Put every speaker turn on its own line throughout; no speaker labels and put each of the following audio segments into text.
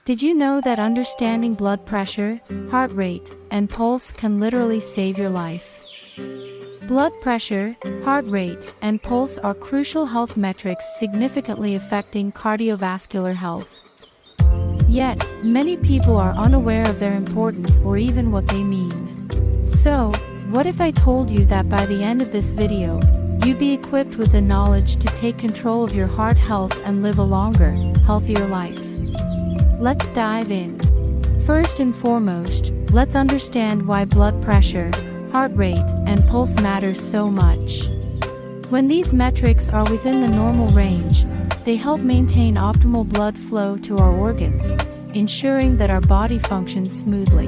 Did you know that understanding blood pressure, heart rate, and pulse can literally save your life? Blood pressure, heart rate, and pulse are crucial health metrics significantly affecting cardiovascular health. Yet, many people are unaware of their importance or even what they mean. So, what if I told you that by the end of this video, you'd be equipped with the knowledge to take control of your heart health and live a longer, healthier life? Let's dive in. First and foremost, let's understand why blood pressure, heart rate, and pulse matter so much. When these metrics are within the normal range, they help maintain optimal blood flow to our organs, ensuring that our body functions smoothly.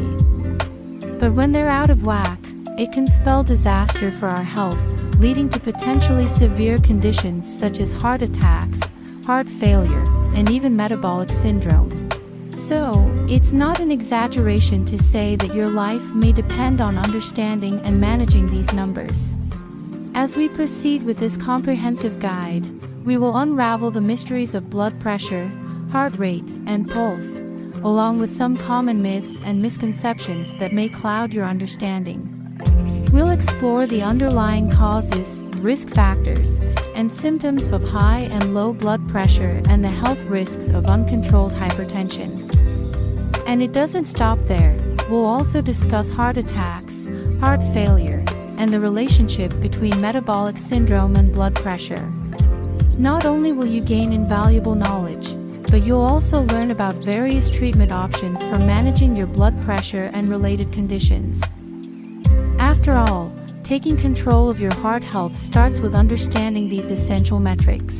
But when they're out of whack, it can spell disaster for our health, leading to potentially severe conditions such as heart attacks, heart failure, and even metabolic syndrome. So, it's not an exaggeration to say that your life may depend on understanding and managing these numbers. As we proceed with this comprehensive guide, we will unravel the mysteries of blood pressure, heart rate, and pulse, along with some common myths and misconceptions that may cloud your understanding. We'll explore the underlying causes, risk factors, and symptoms of high and low blood pressure and the health risks of uncontrolled hypertension. And it doesn't stop there. We'll also discuss heart attacks, heart failure, and the relationship between metabolic syndrome and blood pressure. Not only will you gain invaluable knowledge, but you'll also learn about various treatment options for managing your blood pressure and related conditions. After all, taking control of your heart health starts with understanding these essential metrics.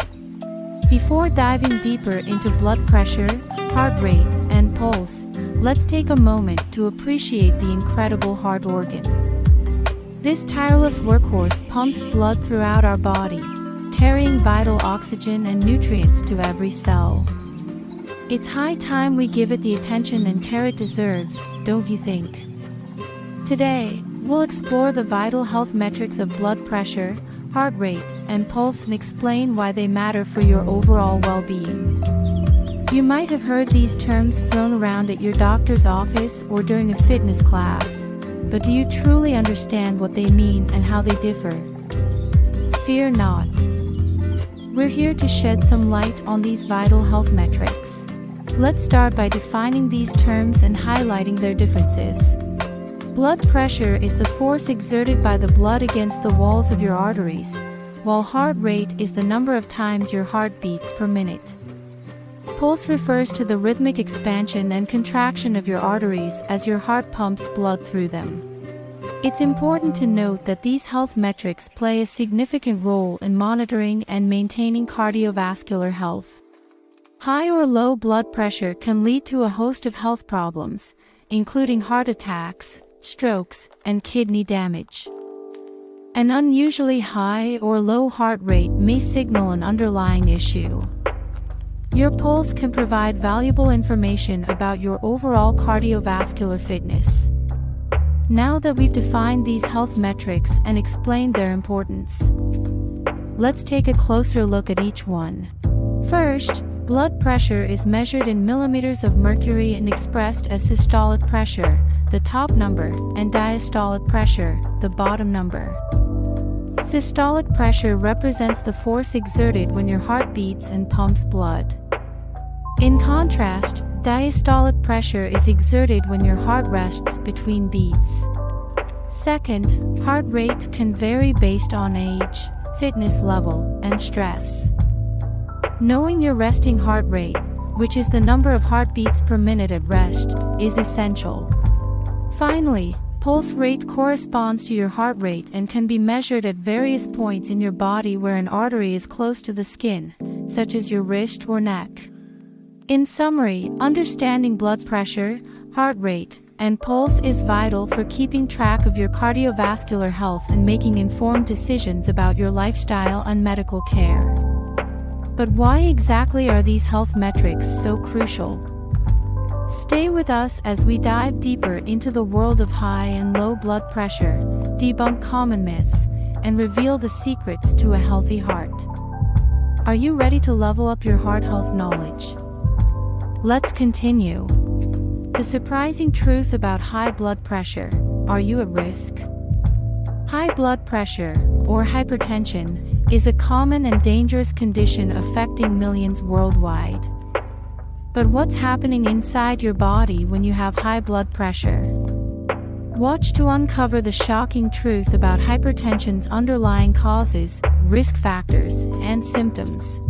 Before diving deeper into blood pressure, heart rate, and pulse, let's take a moment to appreciate the incredible heart organ. This tireless workhorse pumps blood throughout our body, carrying vital oxygen and nutrients to every cell. It's high time we give it the attention and care it deserves, don't you think? Today, we'll explore the vital health metrics of blood pressure, heart rate, and pulse and explain why they matter for your overall well-being. You might have heard these terms thrown around at your doctor's office or during a fitness class, but do you truly understand what they mean and how they differ? Fear not. We're here to shed some light on these vital health metrics. Let's start by defining these terms and highlighting their differences. Blood pressure is the force exerted by the blood against the walls of your arteries, while heart rate is the number of times your heart beats per minute. Pulse refers to the rhythmic expansion and contraction of your arteries as your heart pumps blood through them. It's important to note that these health metrics play a significant role in monitoring and maintaining cardiovascular health. High or low blood pressure can lead to a host of health problems, including heart attacks, strokes, and kidney damage. An unusually high or low heart rate may signal an underlying issue. Your pulse can provide valuable information about your overall cardiovascular fitness. Now that we've defined these health metrics and explained their importance, let's take a closer look at each one. First, blood pressure is measured in millimeters of mercury and expressed as systolic pressure, the top number, and diastolic pressure, the bottom number. Systolic pressure represents the force exerted when your heart beats and pumps blood. In contrast, diastolic pressure is exerted when your heart rests between beats. Second, heart rate can vary based on age, fitness level, and stress. Knowing your resting heart rate, which is the number of heartbeats per minute at rest, is essential. Finally, pulse rate corresponds to your heart rate and can be measured at various points in your body where an artery is close to the skin, such as your wrist or neck. In summary, understanding blood pressure, heart rate, and pulse is vital for keeping track of your cardiovascular health and making informed decisions about your lifestyle and medical care. But why exactly are these health metrics so crucial? Stay with us as we dive deeper into the world of high and low blood pressure, debunk common myths, and reveal the secrets to a healthy heart. Are you ready to level up your heart health knowledge? Let's continue. The surprising truth about high blood pressure. Are you at risk? High blood pressure, or hypertension, is a common and dangerous condition affecting millions worldwide. But what's happening inside your body when you have high blood pressure? Watch to uncover the shocking truth about hypertension's underlying causes, risk factors, and symptoms.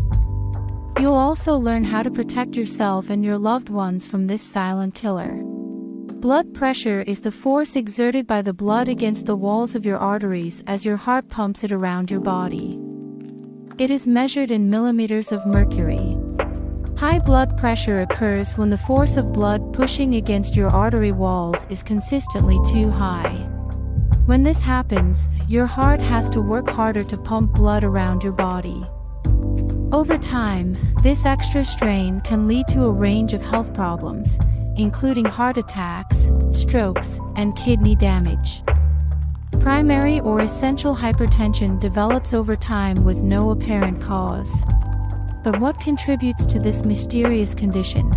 You'll also learn how to protect yourself and your loved ones from this silent killer. Blood pressure is the force exerted by the blood against the walls of your arteries as your heart pumps it around your body. It is measured in millimeters of mercury. High blood pressure occurs when the force of blood pushing against your artery walls is consistently too high. When this happens, your heart has to work harder to pump blood around your body. Over time, this extra strain can lead to a range of health problems, including heart attacks, strokes, and kidney damage. Primary or essential hypertension develops over time with no apparent cause. But what contributes to this mysterious condition?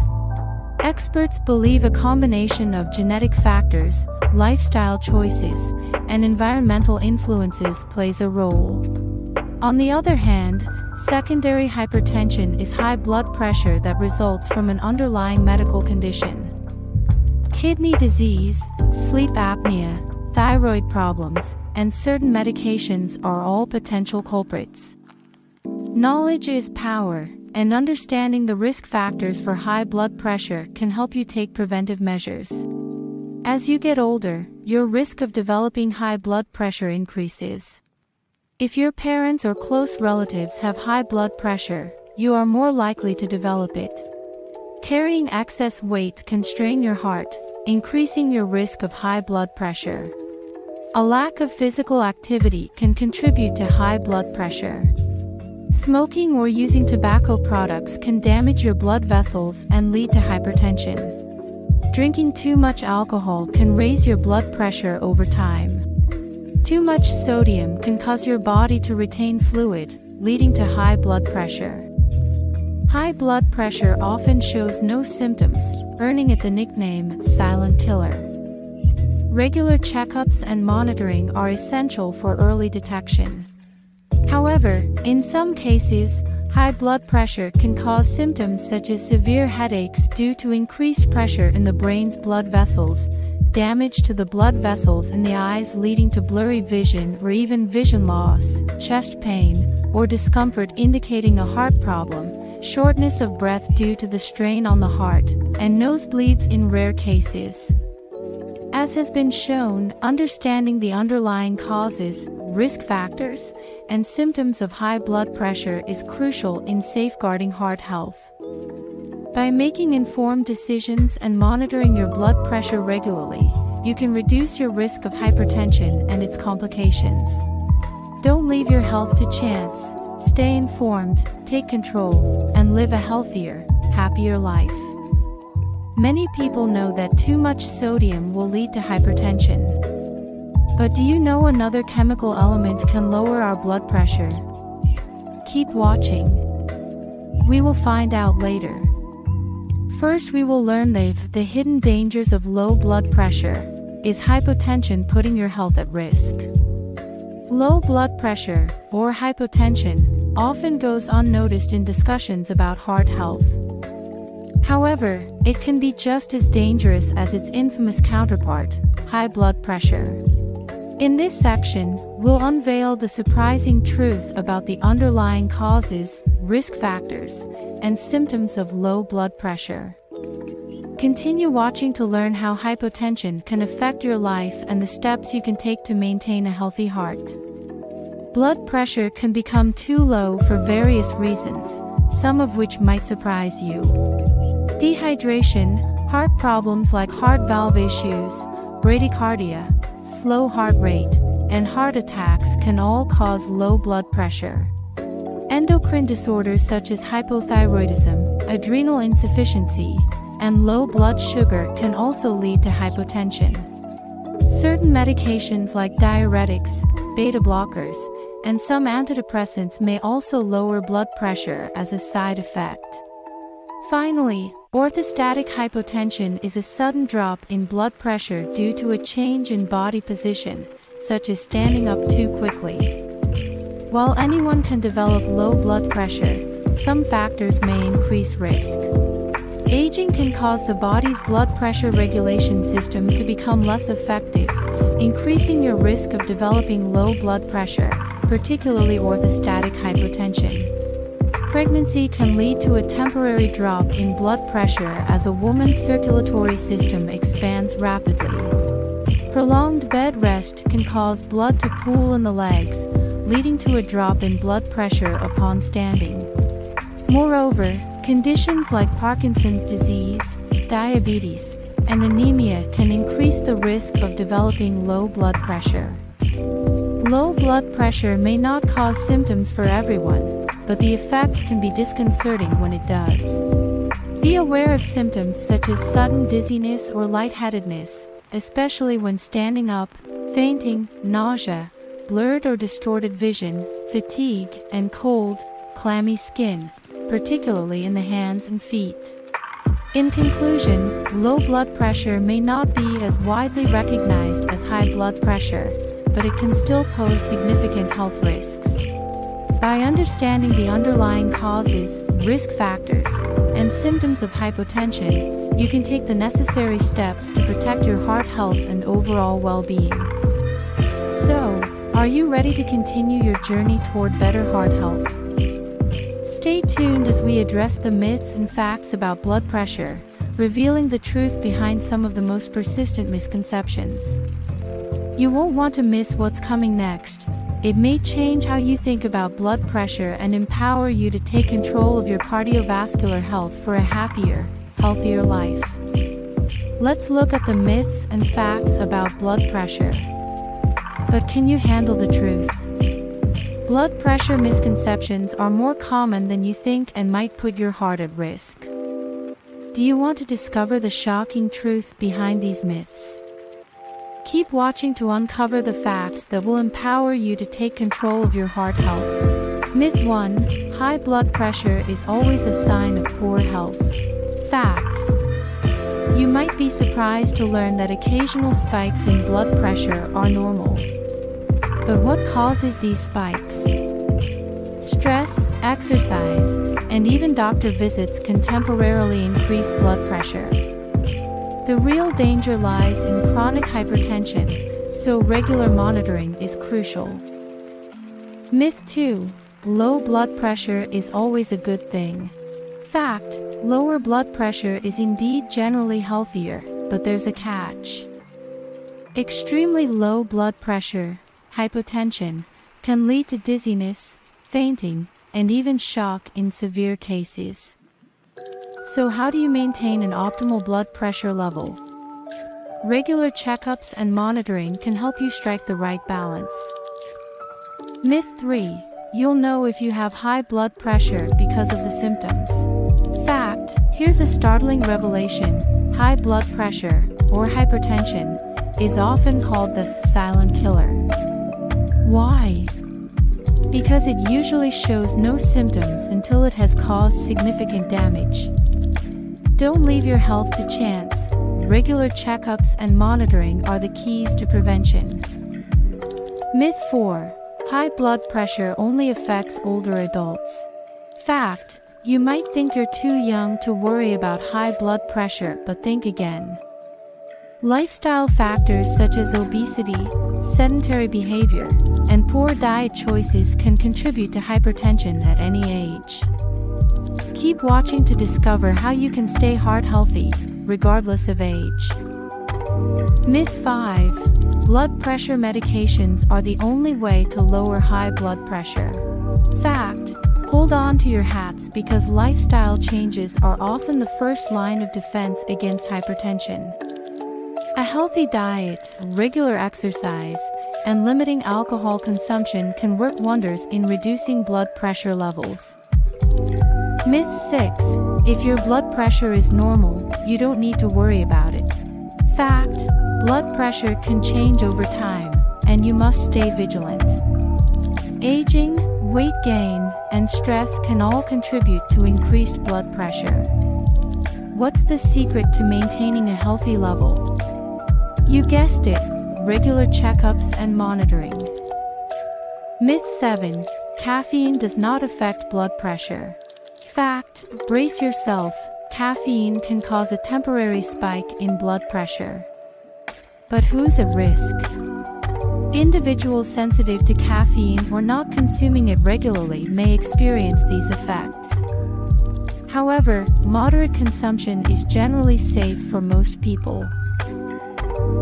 Experts believe a combination of genetic factors, lifestyle choices, and environmental influences plays a role. On the other hand, secondary hypertension is high blood pressure that results from an underlying medical condition. Kidney disease, sleep apnea, thyroid problems, and certain medications are all potential culprits. Knowledge is power, and understanding the risk factors for high blood pressure can help you take preventive measures. As you get older, your risk of developing high blood pressure increases. If your parents or close relatives have high blood pressure, you are more likely to develop it. Carrying excess weight can strain your heart, increasing your risk of high blood pressure. A lack of physical activity can contribute to high blood pressure. Smoking or using tobacco products can damage your blood vessels and lead to hypertension. Drinking too much alcohol can raise your blood pressure over time. Too much sodium can cause your body to retain fluid, leading to high blood pressure. High blood pressure often shows no symptoms, earning it the nickname silent killer. Regular checkups and monitoring are essential for early detection. However, in some cases, high blood pressure can cause symptoms such as severe headaches due to increased pressure in the brain's blood vessels, damage to the blood vessels in the eyes leading to blurry vision or even vision loss, chest pain, or discomfort indicating a heart problem, shortness of breath due to the strain on the heart, and nosebleeds in rare cases. As has been shown, understanding the underlying causes, risk factors, and symptoms of high blood pressure is crucial in safeguarding heart health. By making informed decisions and monitoring your blood pressure regularly, you can reduce your risk of hypertension and its complications. Don't leave your health to chance. Stay informed, take control, and live a healthier, happier life. Many people know that too much sodium will lead to hypertension. But do you know another chemical element can lower our blood pressure? Keep watching. We will find out later. First, we will learn the hidden dangers of low blood pressure. Is hypotension putting your health at risk? Low blood pressure, or hypotension, often goes unnoticed in discussions about heart health. However, it can be just as dangerous as its infamous counterpart, high blood pressure. In this section, we'll unveil the surprising truth about the underlying causes, risk factors, and symptoms of low blood pressure. Continue watching to learn how hypotension can affect your life and the steps you can take to maintain a healthy heart. Blood pressure can become too low for various reasons, some of which might surprise you. Dehydration, heart problems like heart valve issues, bradycardia, slow heart rate, and heart attacks can all cause low blood pressure. Endocrine disorders such as hypothyroidism, adrenal insufficiency, and low blood sugar can also lead to hypotension. Certain medications like diuretics, beta blockers, and some antidepressants may also lower blood pressure as a side effect. Finally, Orthostatic hypotension is a sudden drop in blood pressure due to a change in body position, such as standing up too quickly. While anyone can develop low blood pressure, some factors may increase risk. Aging can cause the body's blood pressure regulation system to become less effective, increasing your risk of developing low blood pressure, particularly orthostatic hypotension. Pregnancy can lead to a temporary drop in blood pressure as a woman's circulatory system expands rapidly. Prolonged bed rest can cause blood to pool in the legs, leading to a drop in blood pressure upon standing. Moreover, conditions like Parkinson's disease, diabetes, and anemia can increase the risk of developing low blood pressure. Low blood pressure may not cause symptoms for everyone, but the effects can be disconcerting when it does. Be aware of symptoms such as sudden dizziness or lightheadedness, especially when standing up, fainting, nausea, blurred or distorted vision, fatigue, and cold, clammy skin, particularly in the hands and feet. In conclusion, low blood pressure may not be as widely recognized as high blood pressure, but it can still pose significant health risks. By understanding the underlying causes, risk factors, and symptoms of hypotension, you can take the necessary steps to protect your heart health and overall well-being. So, are you ready to continue your journey toward better heart health? Stay tuned as we address the myths and facts about blood pressure, revealing the truth behind some of the most persistent misconceptions. You won't want to miss what's coming next. It may change how you think about blood pressure and empower you to take control of your cardiovascular health for a happier, healthier life. Let's look at the myths and facts about blood pressure. But can you handle the truth? Blood pressure misconceptions are more common than you think and might put your heart at risk. Do you want to discover the shocking truth behind these myths? Keep watching to uncover the facts that will empower you to take control of your heart health. Myth 1: high blood pressure is always a sign of poor health. Fact: you might be surprised to learn that occasional spikes in blood pressure are normal. But what causes these spikes? Stress, exercise, and even doctor visits can temporarily increase blood pressure. The real danger lies in chronic hypertension, so regular monitoring is crucial. Myth 2: low blood pressure is always a good thing. Fact: lower blood pressure is indeed generally healthier, but there's a catch. Extremely low blood pressure, hypotension, can lead to dizziness, fainting, and even shock in severe cases. So how do you maintain an optimal blood pressure level? Regular checkups and monitoring can help you strike the right balance. Myth 3: you'll know if you have high blood pressure because of the symptoms. Fact: here's a startling revelation. High blood pressure, or hypertension, is often called the silent killer. Why? Because it usually shows no symptoms until it has caused significant damage. Don't leave your health to chance. Regular checkups and monitoring are the keys to prevention. Myth 4: high blood pressure only affects older adults. Fact: you might think you're too young to worry about high blood pressure, but think again. Lifestyle factors such as obesity, sedentary behavior, and poor diet choices can contribute to hypertension at any age. Keep watching to discover how you can stay heart healthy, regardless of age. Myth 5: blood pressure medications are the only way to lower high blood pressure. Fact: hold on to your hats because lifestyle changes are often the first line of defense against hypertension. A healthy diet, regular exercise, and limiting alcohol consumption can work wonders in reducing blood pressure levels. Myth 6: if your blood pressure is normal, you don't need to worry about it. Fact: blood pressure can change over time, and you must stay vigilant. Aging, weight gain, and stress can all contribute to increased blood pressure. What's the secret to maintaining a healthy level? You guessed it, regular checkups and monitoring. Myth 7. Caffeine does not affect blood pressure. Fact: brace yourself, caffeine can cause a temporary spike in blood pressure. But who's at risk? Individuals sensitive to caffeine or not consuming it regularly may experience these effects. However, moderate consumption is generally safe for most people.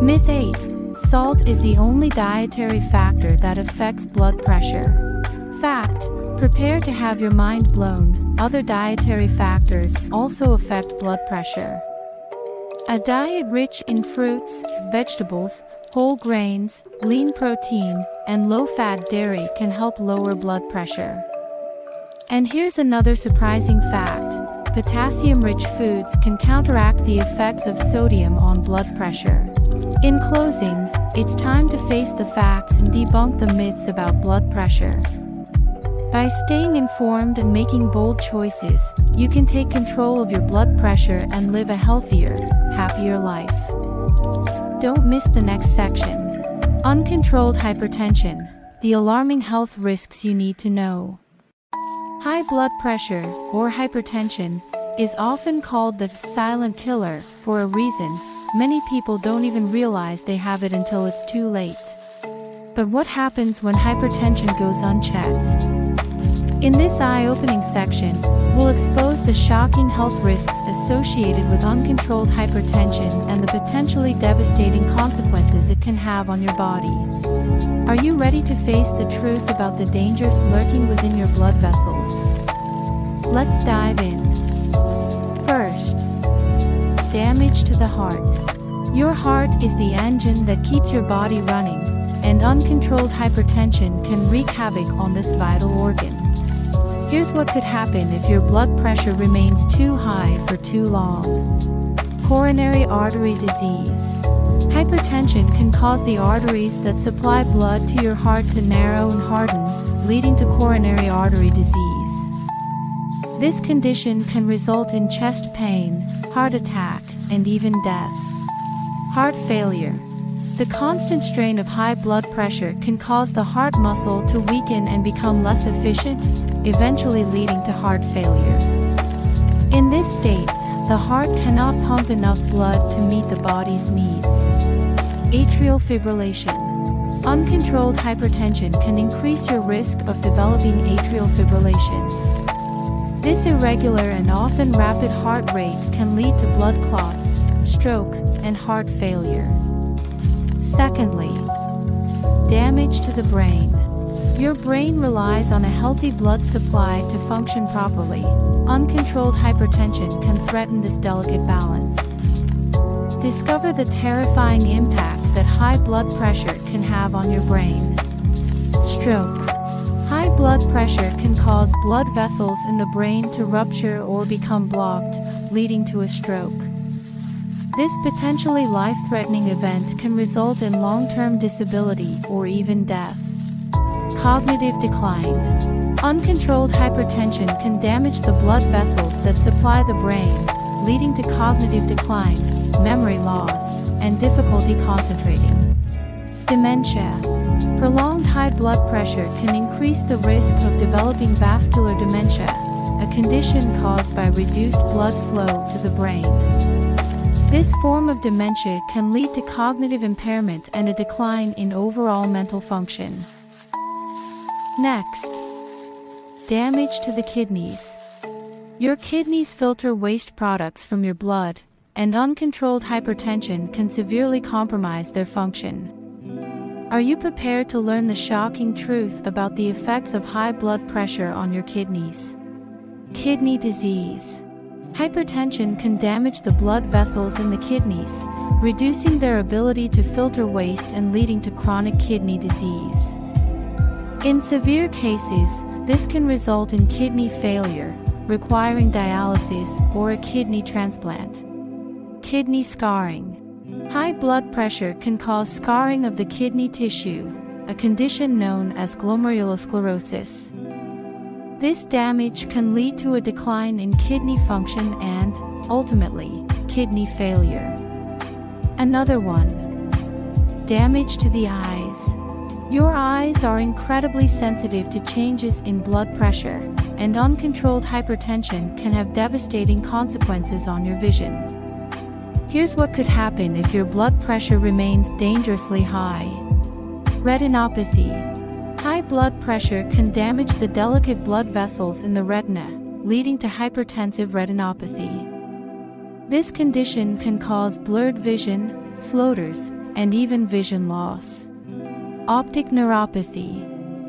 Myth 8. Salt is the only dietary factor that affects blood pressure. Fact: prepare to have your mind blown, other dietary factors also affect blood pressure. A diet rich in fruits, vegetables, whole grains, lean protein, and low-fat dairy can help lower blood pressure. And here's another surprising fact: potassium-rich foods can counteract the effects of sodium on blood pressure. In closing, it's time to face the facts and debunk the myths about blood pressure. By staying informed and making bold choices, you can take control of your blood pressure and live a healthier, happier life. Don't miss the next section. Uncontrolled hypertension, the alarming health risks you need to know. High blood pressure, or hypertension, is often called the silent killer for a reason. Many people don't even realize they have it until it's too late. But what happens when hypertension goes unchecked? In this eye-opening section, we'll expose the shocking health risks associated with uncontrolled hypertension and the potentially devastating consequences it can have on your body. Are you ready to face the truth about the dangers lurking within your blood vessels? Let's dive in. First, damage to the heart. Your heart is the engine that keeps your body running, and uncontrolled hypertension can wreak havoc on this vital organ. Here's what could happen if your blood pressure remains too high for too long. Coronary artery disease. Hypertension can cause the arteries that supply blood to your heart to narrow and harden, leading to coronary artery disease. This condition can result in chest pain, heart attack, and even death. Heart failure. The constant strain of high blood pressure can cause the heart muscle to weaken and become less efficient, eventually leading to heart failure. In this state, the heart cannot pump enough blood to meet the body's needs. Atrial fibrillation. Uncontrolled hypertension can increase your risk of developing atrial fibrillation. This irregular and often rapid heart rate can lead to blood clots, stroke, and heart failure. Secondly, damage to the brain. Your brain relies on a healthy blood supply to function properly. Uncontrolled hypertension can threaten this delicate balance. Discover the terrifying impact that high blood pressure can have on your brain. Stroke. High blood pressure can cause blood vessels in the brain to rupture or become blocked, leading to a stroke. This potentially life-threatening event can result in long-term disability or even death. Cognitive decline. Uncontrolled hypertension can damage the blood vessels that supply the brain, leading to cognitive decline, memory loss, and difficulty concentrating. Dementia. Prolonged high blood pressure can increase the risk of developing vascular dementia, a condition caused by reduced blood flow to the brain. This form of dementia can lead to cognitive impairment and a decline in overall mental function. Next, damage to the kidneys. Your kidneys filter waste products from your blood, and uncontrolled hypertension can severely compromise their function. Are you prepared to learn the shocking truth about the effects of high blood pressure on your kidneys? Kidney disease. Hypertension can damage the blood vessels in the kidneys, reducing their ability to filter waste and leading to chronic kidney disease. In severe cases, this can result in kidney failure, requiring dialysis or a kidney transplant. Kidney scarring. High blood pressure can cause scarring of the kidney tissue, a condition known as glomerulosclerosis. This damage can lead to a decline in kidney function and, ultimately, kidney failure. Another one. Damage to the eyes. Your eyes are incredibly sensitive to changes in blood pressure, and uncontrolled hypertension can have devastating consequences on your vision. Here's what could happen if your blood pressure remains dangerously high. Retinopathy. High blood pressure can damage the delicate blood vessels in the retina, leading to hypertensive retinopathy. This condition can cause blurred vision, floaters, and even vision loss. Optic neuropathy.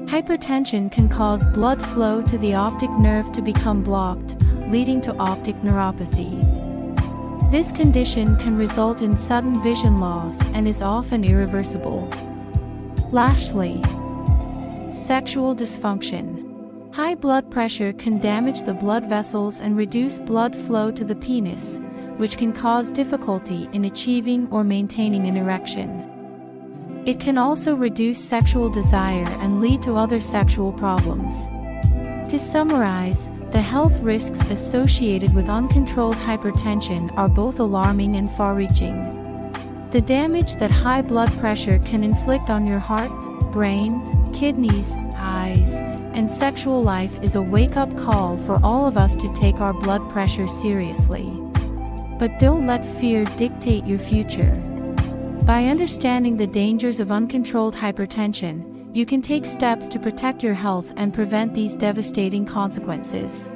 Hypertension can cause blood flow to the optic nerve to become blocked, leading to optic neuropathy. This condition can result in sudden vision loss and is often irreversible. Lastly, sexual dysfunction. High blood pressure can damage the blood vessels and reduce blood flow to the penis, which can cause difficulty in achieving or maintaining an erection. It can also reduce sexual desire and lead to other sexual problems. To summarize, the health risks associated with uncontrolled hypertension are both alarming and far-reaching. The damage that high blood pressure can inflict on your heart, brain, kidneys, eyes, and sexual life is a wake-up call for all of us to take our blood pressure seriously. But don't let fear dictate your future. By understanding the dangers of uncontrolled hypertension, you can take steps to protect your health and prevent these devastating consequences.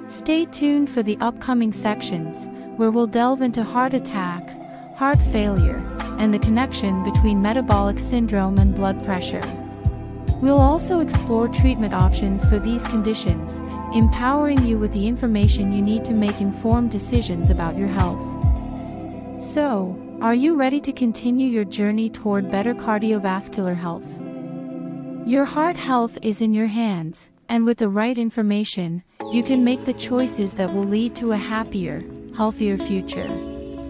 Stay tuned for the upcoming sections, where we'll delve into heart attack, heart failure, and the connection between metabolic syndrome and blood pressure. We'll also explore treatment options for these conditions, empowering you with the information you need to make informed decisions about your health. So, are you ready to continue your journey toward better cardiovascular health? Your heart health is in your hands, and with the right information, you can make the choices that will lead to a happier, healthier future.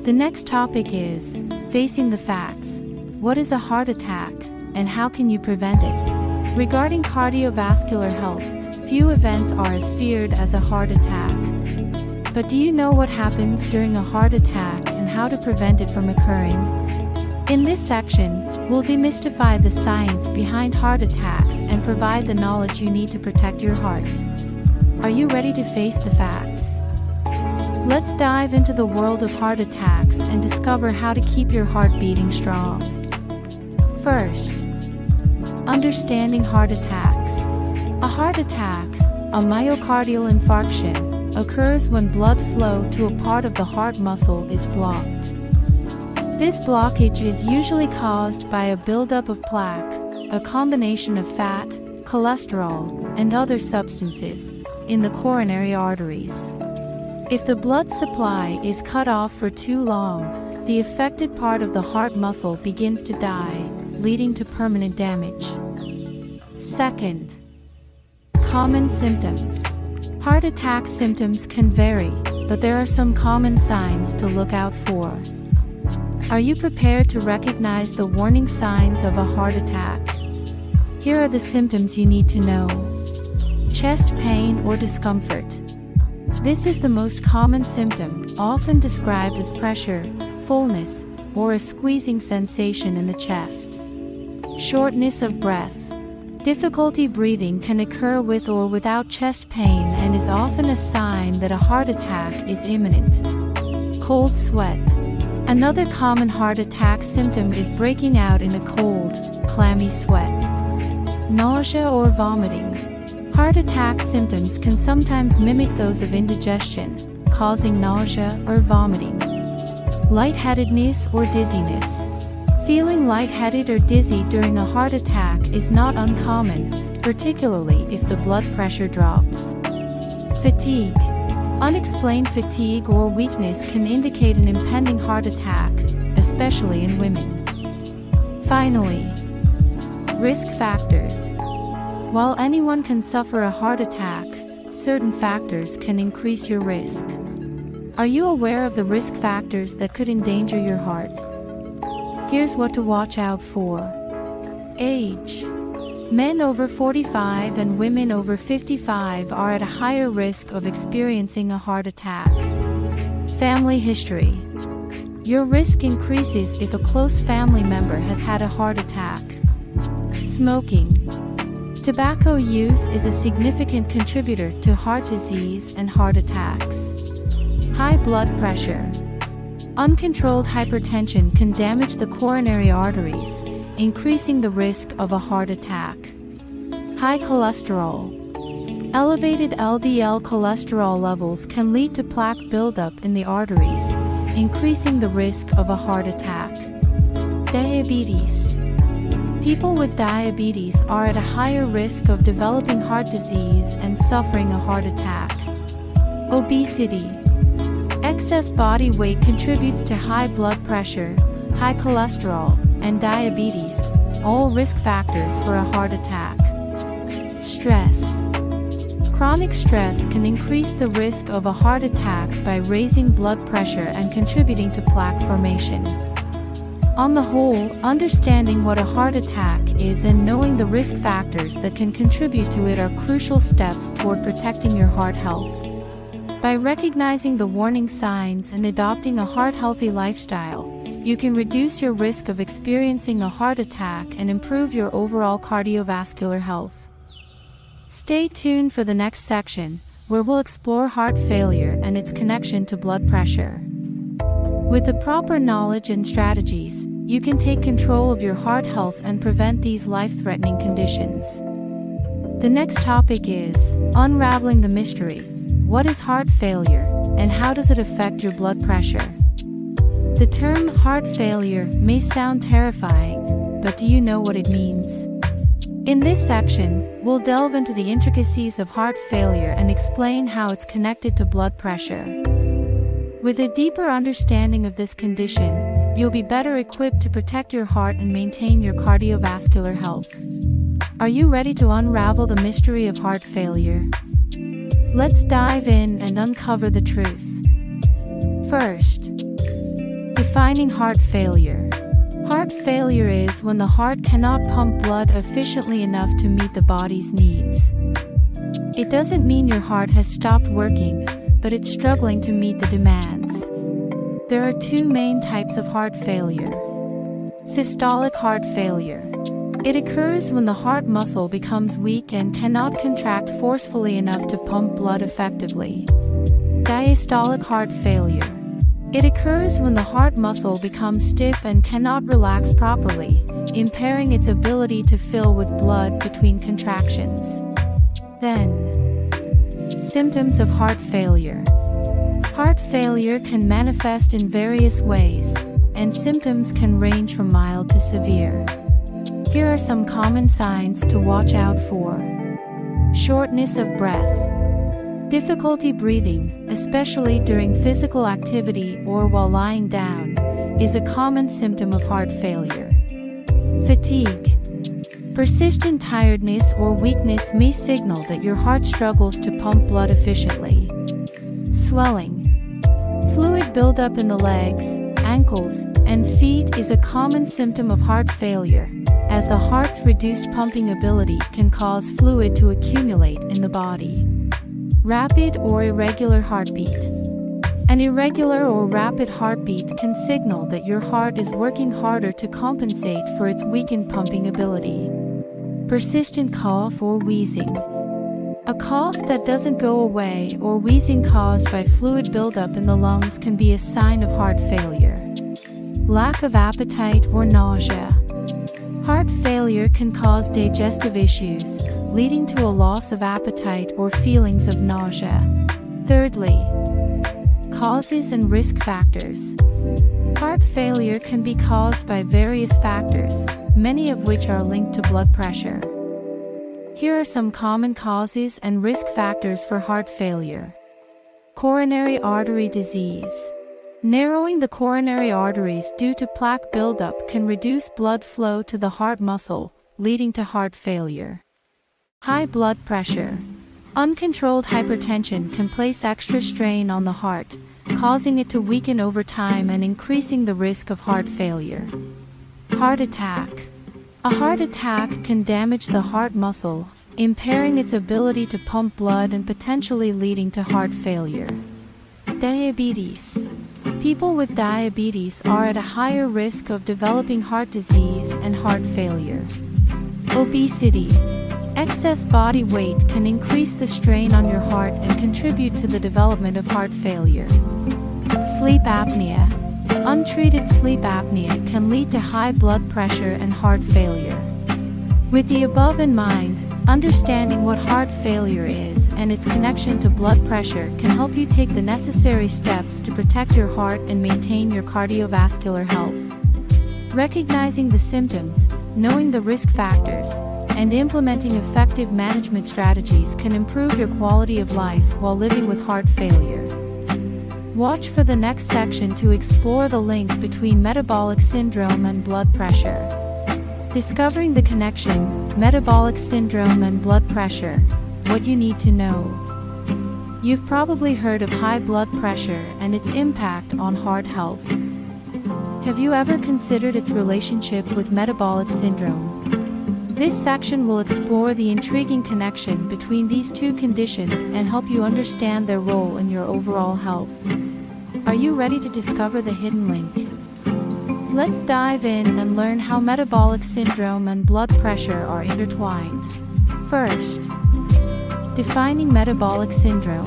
The next topic is facing the facts. What is a heart attack, and how can you prevent it? Regarding cardiovascular health, few events are as feared as a heart attack. But do you know what happens during a heart attack and how to prevent it from occurring? In this section, we'll demystify the science behind heart attacks and provide the knowledge you need to protect your heart. Are you ready to face the facts? Let's dive into the world of heart attacks and discover how to keep your heart beating strong. First, understanding heart attacks. A heart attack, a myocardial infarction, occurs when blood flow to a part of the heart muscle is blocked. This blockage is usually caused by a buildup of plaque, a combination of fat, cholesterol, and other substances, in the coronary arteries. If the blood supply is cut off for too long, the affected part of the heart muscle begins to die, leading to permanent damage. Second, common symptoms. Heart attack symptoms can vary, but there are some common signs to look out for. Are you prepared to recognize the warning signs of a heart attack? Here are the symptoms you need to know. Chest pain or discomfort. This is the most common symptom, often described as pressure, fullness, or a squeezing sensation in the chest. Shortness of breath. Difficulty breathing can occur with or without chest pain and is often a sign that a heart attack is imminent. Cold sweat. Another common heart attack symptom is breaking out in a cold, clammy sweat. Nausea or vomiting. Heart attack symptoms can sometimes mimic those of indigestion, causing nausea or vomiting. Lightheadedness or dizziness. Feeling lightheaded or dizzy during a heart attack is not uncommon, particularly if the blood pressure drops. Fatigue. Unexplained fatigue or weakness can indicate an impending heart attack, especially in women. Finally, risk factors. While anyone can suffer a heart attack, certain factors can increase your risk. Are you aware of the risk factors that could endanger your heart? Here's what to watch out for. Age. Men over 45 and women over 55 are at a higher risk of experiencing a heart attack. Family history. Your risk increases if a close family member has had a heart attack. Smoking. Tobacco use is a significant contributor to heart disease and heart attacks. High blood pressure. Uncontrolled hypertension can damage the coronary arteries, increasing the risk of a heart attack. High cholesterol. Elevated LDL cholesterol levels can lead to plaque buildup in the arteries, increasing the risk of a heart attack. Diabetes. People with diabetes are at a higher risk of developing heart disease and suffering a heart attack. Obesity. Excess body weight contributes to high blood pressure, high cholesterol, and diabetes, all risk factors for a heart attack. Stress. Chronic stress can increase the risk of a heart attack by raising blood pressure and contributing to plaque formation. On the whole, understanding what a heart attack is and knowing the risk factors that can contribute to it are crucial steps toward protecting your heart health. By recognizing the warning signs and adopting a heart-healthy lifestyle, you can reduce your risk of experiencing a heart attack and improve your overall cardiovascular health. Stay tuned for the next section, where we'll explore heart failure and its connection to blood pressure. With the proper knowledge and strategies, you can take control of your heart health and prevent these life-threatening conditions. The next topic is unraveling the mystery. What is heart failure, and how does it affect your blood pressure? The term heart failure may sound terrifying, but do you know what it means? In this section, we'll delve into the intricacies of heart failure and explain how it's connected to blood pressure. With a deeper understanding of this condition, you'll be better equipped to protect your heart and maintain your cardiovascular health. Are you ready to unravel the mystery of heart failure? Let's dive in and uncover the truth. First, defining heart failure. Heart failure is when the heart cannot pump blood efficiently enough to meet the body's needs. It doesn't mean your heart has stopped working, but it's struggling to meet the demands. There are two main types of heart failure. Systolic heart failure. It occurs when the heart muscle becomes weak and cannot contract forcefully enough to pump blood effectively. Diastolic heart failure. It occurs when the heart muscle becomes stiff and cannot relax properly, impairing its ability to fill with blood between contractions. Then, symptoms of heart failure. Heart failure can manifest in various ways, and symptoms can range from mild to severe. Here are some common signs to watch out for. Shortness of breath. Difficulty breathing, especially during physical activity or while lying down, is a common symptom of heart failure. Fatigue. Persistent tiredness or weakness may signal that your heart struggles to pump blood efficiently. Swelling. Fluid buildup in the legs, ankles, and feet is a common symptom of heart failure, as the heart's reduced pumping ability can cause fluid to accumulate in the body. Rapid or irregular heartbeat. An irregular or rapid heartbeat can signal that your heart is working harder to compensate for its weakened pumping ability. Persistent cough or wheezing. A cough that doesn't go away or wheezing caused by fluid buildup in the lungs can be a sign of heart failure. Lack of appetite or nausea. Heart failure can cause digestive issues, leading to a loss of appetite or feelings of nausea. Thirdly, causes and risk factors. Heart failure can be caused by various factors, many of which are linked to blood pressure. Here are some common causes and risk factors for heart failure. Coronary artery disease. Narrowing the coronary arteries due to plaque buildup can reduce blood flow to the heart muscle, leading to heart failure. High blood pressure. Uncontrolled hypertension can place extra strain on the heart, causing it to weaken over time and increasing the risk of heart failure. Heart attack. A heart attack can damage the heart muscle, impairing its ability to pump blood and potentially leading to heart failure. Diabetes. People with diabetes are at a higher risk of developing heart disease and heart failure. Obesity. Excess body weight can increase the strain on your heart and contribute to the development of heart failure. Sleep apnea. Untreated sleep apnea can lead to high blood pressure and heart failure. With the above in mind, understanding what heart failure is and its connection to blood pressure can help you take the necessary steps to protect your heart and maintain your cardiovascular health. Recognizing the symptoms, knowing the risk factors, and implementing effective management strategies can improve your quality of life while living with heart failure. Watch for the next section to explore the link between metabolic syndrome and blood pressure. Discovering the connection, metabolic syndrome and blood pressure, what you need to know. You've probably heard of high blood pressure and its impact on heart health. Have you ever considered its relationship with metabolic syndrome? This section will explore the intriguing connection between these two conditions and help you understand their role in your overall health. Are you ready to discover the hidden link? Let's dive in and learn how metabolic syndrome and blood pressure are intertwined. First, defining metabolic syndrome.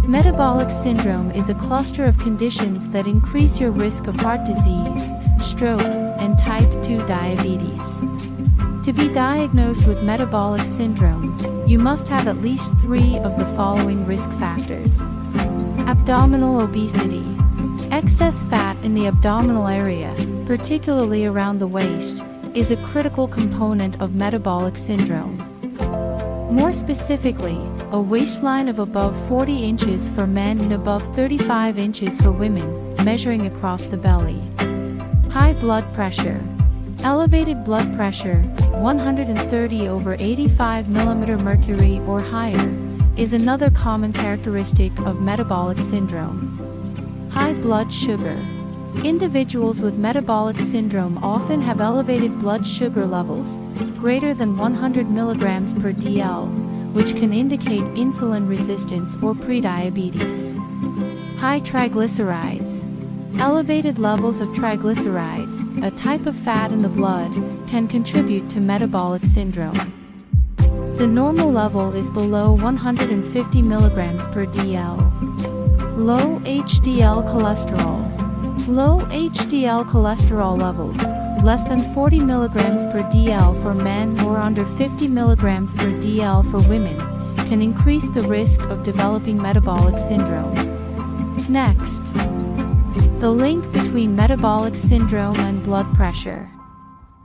Metabolic syndrome is a cluster of conditions that increase your risk of heart disease, stroke, and type 2 diabetes. To be diagnosed with metabolic syndrome, you must have at least 3 of the following risk factors. Abdominal obesity. Excess fat in the abdominal area, particularly around the waist, is a critical component of metabolic syndrome. More specifically, a waistline of above 40 inches for men and above 35 inches for women, measuring across the belly. High blood pressure. Elevated blood pressure, 130/85 mm mercury or higher, is another common characteristic of metabolic syndrome. High blood sugar. Individuals with metabolic syndrome often have elevated blood sugar levels, greater than 100 milligrams per dl, which can indicate insulin resistance or prediabetes. High triglycerides. Elevated levels of triglycerides, a type of fat in the blood, can contribute to metabolic syndrome. The normal level is below 150 milligrams per dl. Low HDL cholesterol. Low HDL cholesterol levels, less than 40 milligrams per dl for men or under 50 milligrams per dl for women, can increase the risk of developing metabolic syndrome. Next, the link between metabolic syndrome and blood pressure.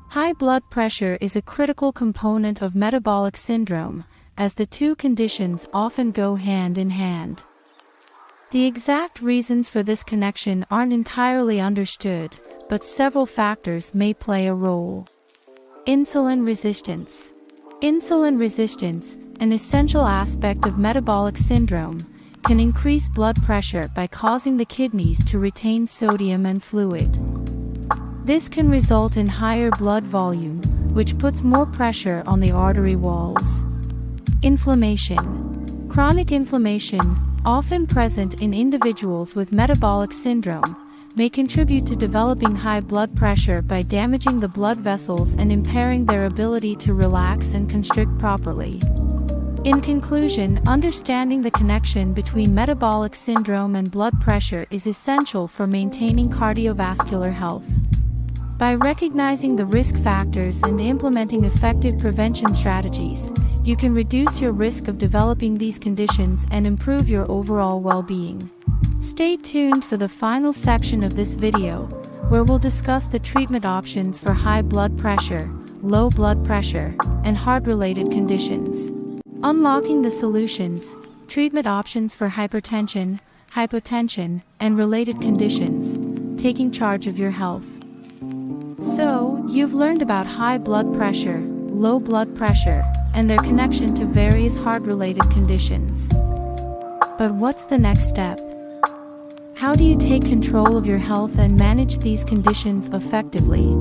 High blood pressure is a critical component of metabolic syndrome, as the two conditions often go hand in hand. The exact reasons for this connection aren't entirely understood, but several factors may play a role. Insulin resistance. Insulin resistance, an essential aspect of metabolic syndrome, can increase blood pressure by causing the kidneys to retain sodium and fluid. This can result in higher blood volume, which puts more pressure on the artery walls. Inflammation. Chronic inflammation, often present in individuals with metabolic syndrome, may contribute to developing high blood pressure by damaging the blood vessels and impairing their ability to relax and constrict properly. In conclusion, understanding the connection between metabolic syndrome and blood pressure is essential for maintaining cardiovascular health. By recognizing the risk factors and implementing effective prevention strategies, you can reduce your risk of developing these conditions and improve your overall well-being. Stay tuned for the final section of this video, where we'll discuss the treatment options for high blood pressure, low blood pressure, and heart-related conditions. Unlocking the solutions, treatment options for hypertension, hypotension, and related conditions, taking charge of your health. So, you've learned about high blood pressure, low blood pressure, and their connection to various heart-related conditions. But what's the next step? How do you take control of your health and manage these conditions effectively?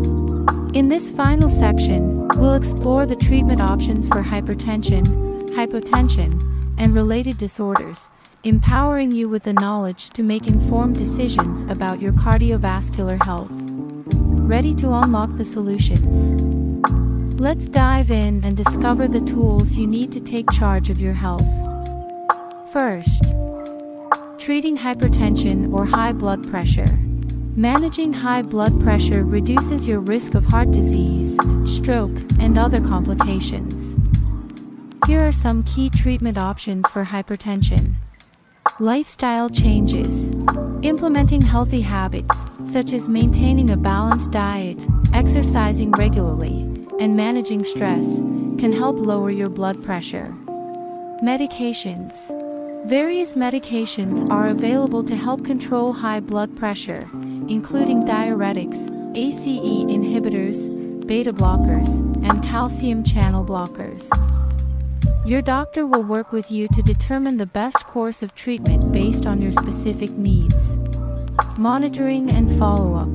In this final section, we'll explore the treatment options for hypertension, hypotension, and related disorders, empowering you with the knowledge to make informed decisions about your cardiovascular health. Ready to unlock the solutions? Let's dive in and discover the tools you need to take charge of your health. First, treating hypertension or high blood pressure. Managing high blood pressure reduces your risk of heart disease, stroke, and other complications. Here are some key treatment options for hypertension. Lifestyle changes. Implementing healthy habits, such as maintaining a balanced diet, exercising regularly, and managing stress, can help lower your blood pressure. Medications. Various medications are available to help control high blood pressure, including diuretics, ACE inhibitors, beta blockers, and calcium channel blockers. Your doctor will work with you to determine the best course of treatment based on your specific needs. Monitoring and follow-up.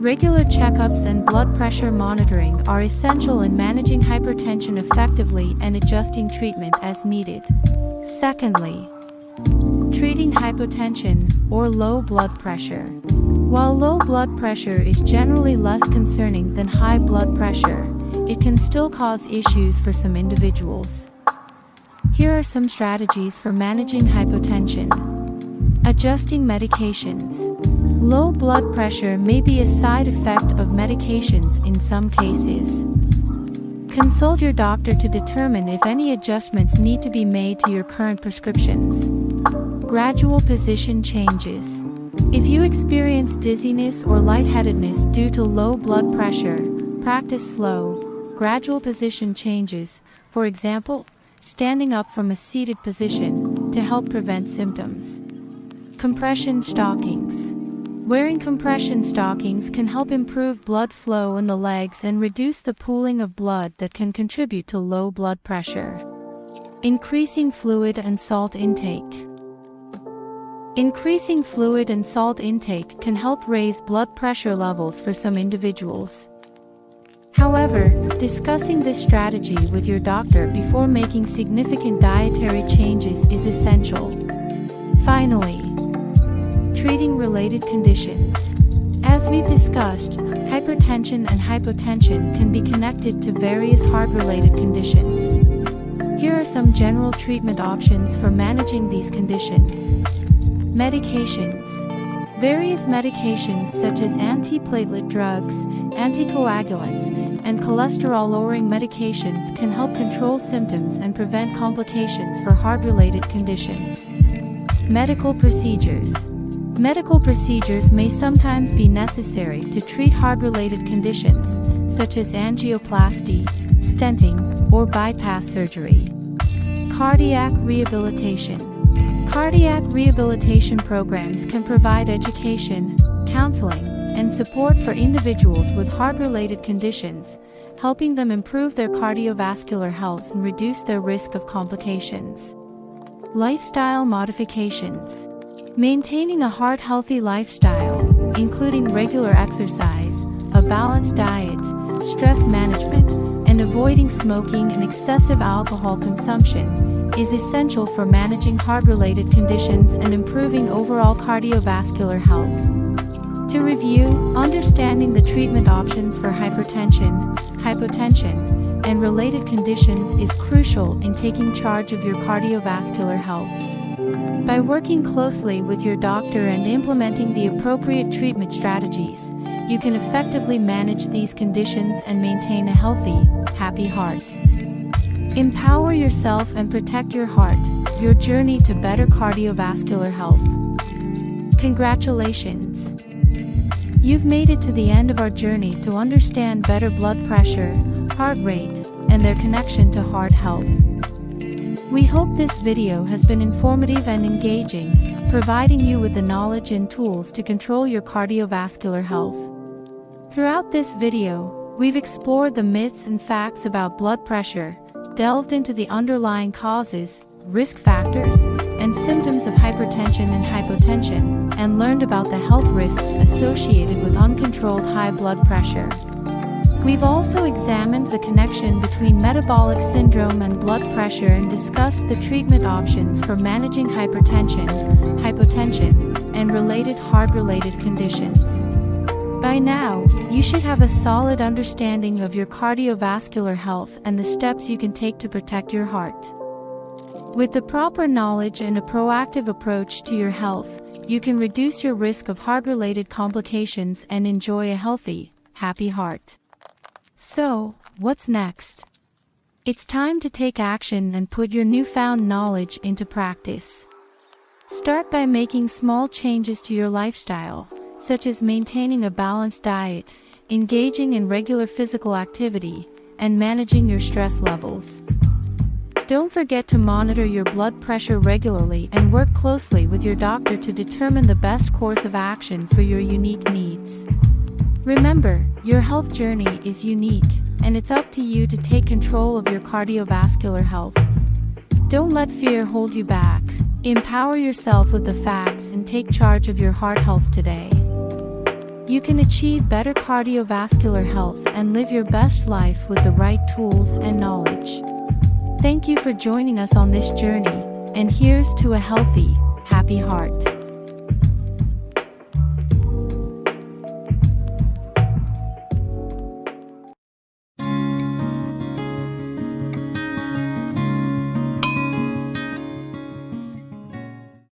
Regular checkups and blood pressure monitoring are essential in managing hypertension effectively and adjusting treatment as needed. Secondly, treating hypotension or low blood pressure. While low blood pressure is generally less concerning than high blood pressure, it can still cause issues for some individuals. Here are some strategies for managing hypotension. Adjusting medications. Low blood pressure may be a side effect of medications in some cases. Consult your doctor to determine if any adjustments need to be made to your current prescriptions. Gradual position changes. If you experience dizziness or lightheadedness due to low blood pressure, practice slow, gradual position changes, for example, standing up from a seated position, to help prevent symptoms. Compression stockings. Wearing compression stockings can help improve blood flow in the legs and reduce the pooling of blood that can contribute to low blood pressure. Increasing fluid and salt intake. Increasing fluid and salt intake can help raise blood pressure levels for some individuals. However, discussing this strategy with your doctor before making significant dietary changes is essential. Finally, treating related conditions. As we've discussed, hypertension and hypotension can be connected to various heart-related conditions. Here are some general treatment options for managing these conditions. Medications. Various medications such as antiplatelet drugs, anticoagulants, and cholesterol-lowering medications can help control symptoms and prevent complications for heart-related conditions. Medical procedures. Medical procedures may sometimes be necessary to treat heart-related conditions, such as angioplasty, stenting, or bypass surgery. Cardiac rehabilitation. Cardiac rehabilitation programs can provide education, counseling, and support for individuals with heart-related conditions, helping them improve their cardiovascular health and reduce their risk of complications. Lifestyle modifications. Maintaining a heart-healthy lifestyle, including regular exercise, a balanced diet, stress management, and avoiding smoking and excessive alcohol consumption, is essential for managing heart-related conditions and improving overall cardiovascular health. To review, understanding the treatment options for hypertension, hypotension, and related conditions is crucial in taking charge of your cardiovascular health. By working closely with your doctor and implementing the appropriate treatment strategies, you can effectively manage these conditions and maintain a healthy, happy heart. Empower yourself and protect your heart, your journey to better cardiovascular health. Congratulations! You've made it to the end of our journey to understand better blood pressure, heart rate, and their connection to heart health. We hope this video has been informative and engaging, providing you with the knowledge and tools to control your cardiovascular health. Throughout this video, we've explored the myths and facts about blood pressure, delved into the underlying causes, risk factors, and symptoms of hypertension and hypotension, and learned about the health risks associated with uncontrolled high blood pressure. We've also examined the connection between metabolic syndrome and blood pressure and discussed the treatment options for managing hypertension, hypotension, and related heart-related conditions. By now, you should have a solid understanding of your cardiovascular health and the steps you can take to protect your heart. With the proper knowledge and a proactive approach to your health, you can reduce your risk of heart-related complications and enjoy a healthy, happy heart. So, what's next? It's time to take action and put your newfound knowledge into practice. Start by making small changes to your lifestyle, such as maintaining a balanced diet, engaging in regular physical activity, and managing your stress levels. Don't forget to monitor your blood pressure regularly and work closely with your doctor to determine the best course of action for your unique needs. Remember, your health journey is unique, and it's up to you to take control of your cardiovascular health. Don't let fear hold you back. Empower yourself with the facts and take charge of your heart health today. You can achieve better cardiovascular health and live your best life with the right tools and knowledge. Thank you for joining us on this journey, and here's to a healthy, happy heart.